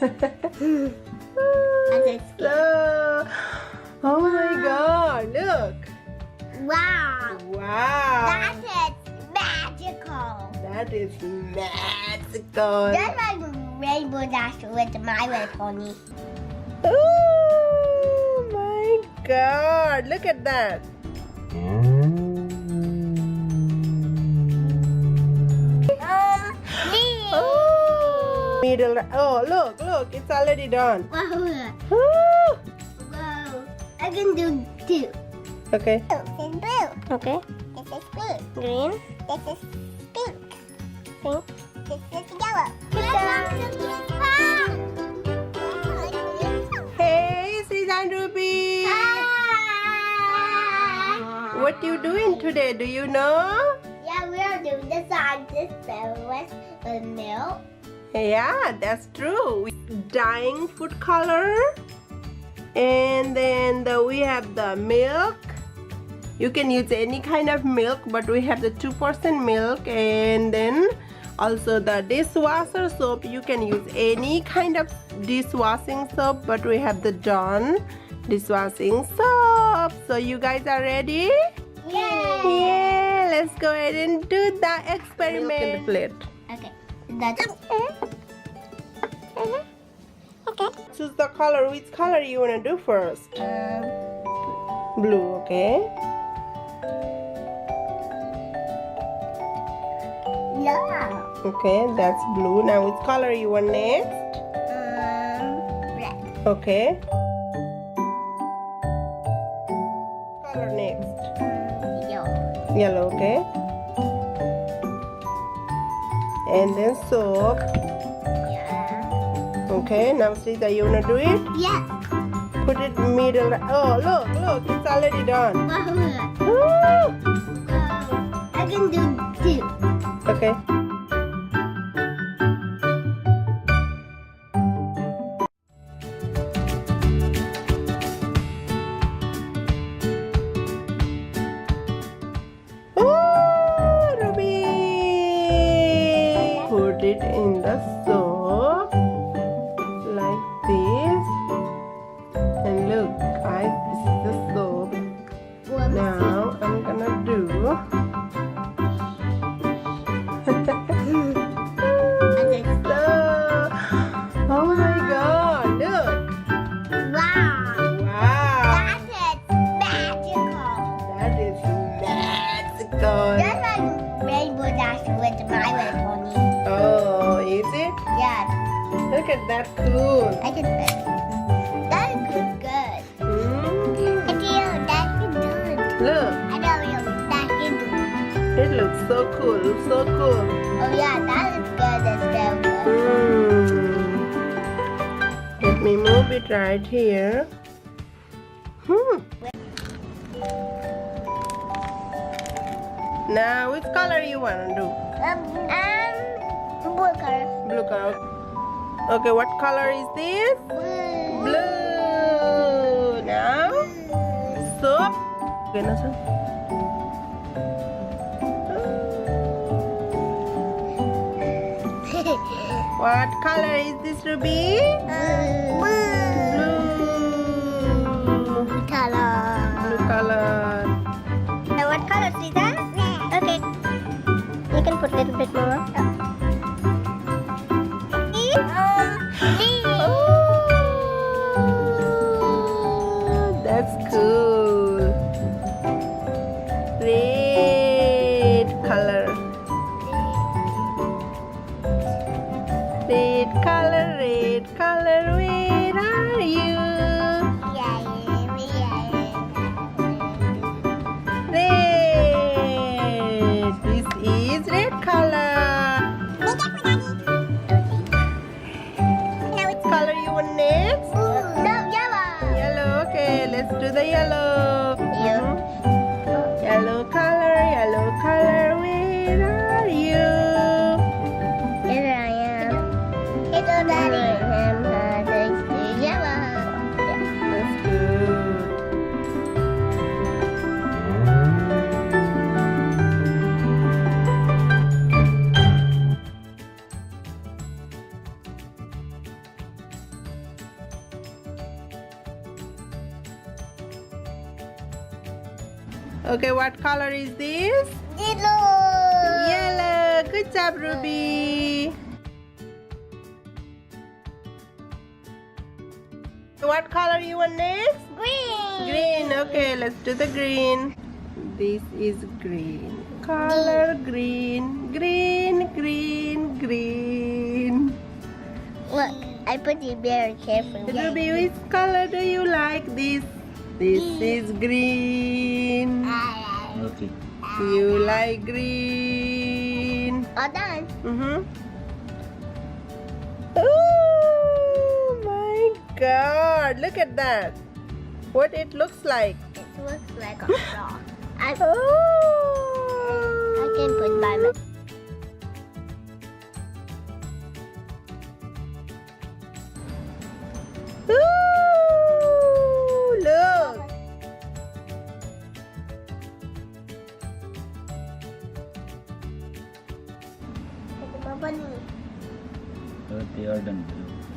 So, oh my God, look. Wow. Wow. That is magical. That is magical. That's like Rainbow Dash with My Little Pony. Oh my God, look at that. Oh, middle. Oh, look, it's already done. Whoa. Woo. Whoa. I can do two. Okay. This is blue. Okay. This is green. Green. This is pink. Pink. This is yellow. Hey, Srijan Ruby. What you doing today? Do you know? Yeah, we are doing the scientist with milk. Yeah, that's true. Dyeing food color, and then we have the milk. You can use any kind of milk, but we have the 2% milk, and then also the dishwasher soap. You can use any kind of dishwashing soap, but we have the Dawn dishwashing soap. So you guys are ready? Yeah, let's go ahead and do the experiment. Milk in the plate. Okay. That's okay. Choose the color. Which color you wanna do first? Blue, okay. Yeah. Okay, that's blue. Now which color you want next? Red. Okay. Color next? Yellow. Yellow, okay. And then soap. Yeah. Okay, now Sita, you wanna do it? Yes. Put it middle. Oh, look, it's already done. Whoa. Woo! I can do two. Okay. Oh, Ruby! Put it in the soap like this. And look, guys, this is the soap. Now I'm gonna do. Oh my God, look! Wow. Wow! That is magical. That is magical! That's like Rainbow Dash with My Little Pony. Oh, is it? Yeah. Look at that, cool! I can fit. That is good. Mm. I feel that's good. Look, I know that's good. it looks so cool, so cool. Oh yeah, that is good. That's so good. Let me move it right here. Now, which color you want to do? Blue color. Blue color. Okay, what color is this? Blue. Blue. Now, soap. Okay, now, soap. What color is this, Ruby? Blue. Blue. Color. Blue color. And what color is that? Red. Okay. You can put a little bit more. Oh, that's cool. Red color. Red color, red color, where are you? Red. This is red color. Which color you want next? No, yellow. Yellow. Okay, let's do the yellow. Yellow color, where are you? Here I am. Hello, Daddy. Yellow. Okay, what color is this? Yellow. Yellow. Good job, Ruby. What color you want next? Green. Green. Okay, let's do the green. This is green. Color green. Green, green, green. Look, I put it very carefully. Ruby, which color do you like this? This is green. Okay. You like green. All done. Oh my God! Look at that. What it looks like. It looks like a frog. I Oh. can put by my. Ooh, look. Okay, all done.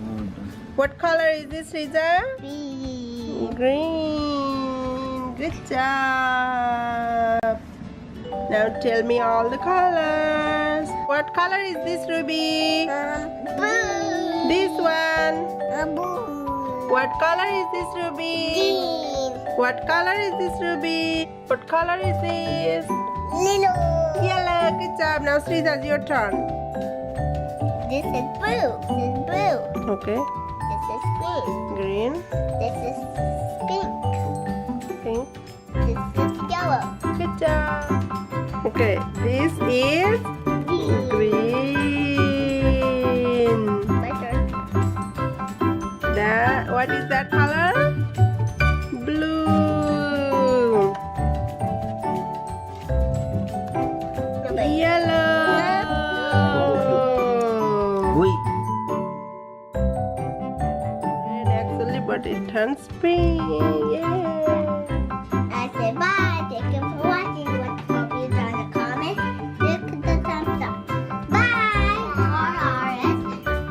All done. What color is this, Riza? Green. Green. Good job. Now tell me all the colors. What color is this, Ruby? Blue. This one. Blue. What color is this, Ruby? Green. What color is this, Ruby? What color is this? Little. Yellow. Good job. Now, Sriza, your turn. This is blue. This is blue. Okay. This is green. Green. This is pink. Pink. This is yellow. Good job. Okay. This is Green. green. My turn. That. What is that color? Blue. Yellow. Wait. Red actually, but it turns pink. Yeah. I say bye. Thank you for watching. What hope you down in the comments. Click the thumbs up. Bye. RRS.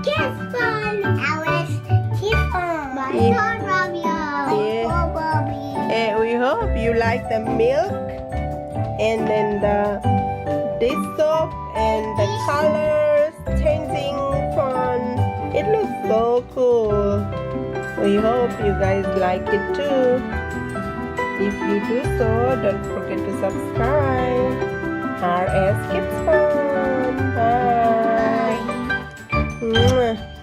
Kiss fun. Alice. Kiss fun. My Yeah. son Romeo. Yeah. Oh, Bobby. And we hope you like the milk and then the dish soap and the colors changing fun. It looks so cool. We hope you guys like it too. If you do so, don't forget to subscribe. RS Kids Fun. Bye. Bye. Mwah.